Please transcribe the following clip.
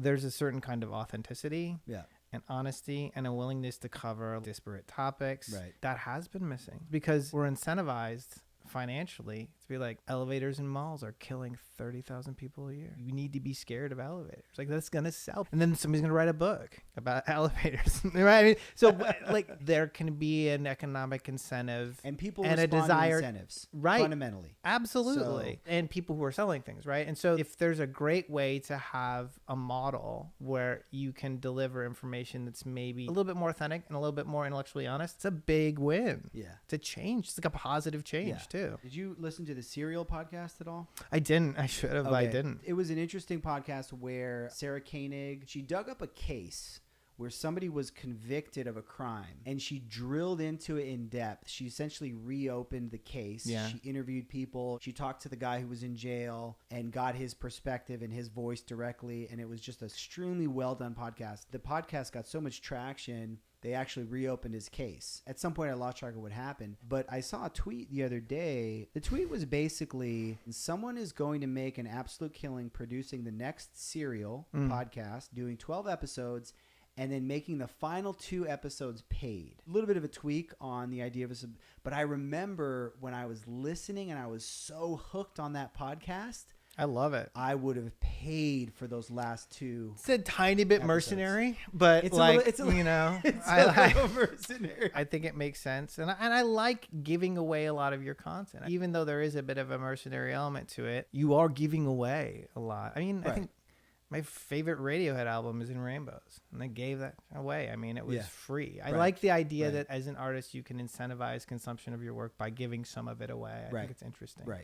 there's a certain kind of authenticity Yeah. and honesty and a willingness to cover disparate topics Right. that has been missing because we're incentivized financially to be like, elevators in malls are killing 30,000 people a year. You need to be scared of elevators. Like, that's going to sell. And then somebody's going to write a book about elevators. Right? I mean, so like there can be an economic incentive And people and a respond desire, to incentives, right? fundamentally. Absolutely. And people who are selling things, right? And so if there's a great way to have a model where you can deliver information that's maybe a little bit more authentic and a little bit more intellectually honest, it's a big win. Yeah. It's a change. It's like a positive change too. Did you listen to the Serial podcast at all? I didn't. I should have, but I didn't. It was an interesting podcast where Sarah Koenig, she dug up a case where somebody was convicted of a crime and she drilled into it in depth. She essentially reopened the case. Yeah. She interviewed people. She talked to the guy who was in jail and got his perspective and his voice directly. And it was just an extremely well done podcast. The podcast got so much traction, they actually reopened his case. At some point, I lost track of what happened. But I saw a tweet the other day. The tweet was basically, someone is going to make an absolute killing producing the next Serial podcast, doing 12 episodes, and then making the final 2 episodes paid. A little bit of a tweak on the idea of but I remember when I was listening and I was so hooked on that podcast, I love it. I would have paid for those last 2. It's a tiny bit episodes. Mercenary, but It's like, it's you know, a little mercenary. I think it makes sense. And I like giving away a lot of your content. Even though there is a bit of a mercenary element to it, you are giving away a lot. I mean, I think my favorite Radiohead album is In Rainbows, and they gave that away. I mean, it was free. I like the idea that as an artist, you can incentivize consumption of your work by giving some of it away. I think it's interesting. Right.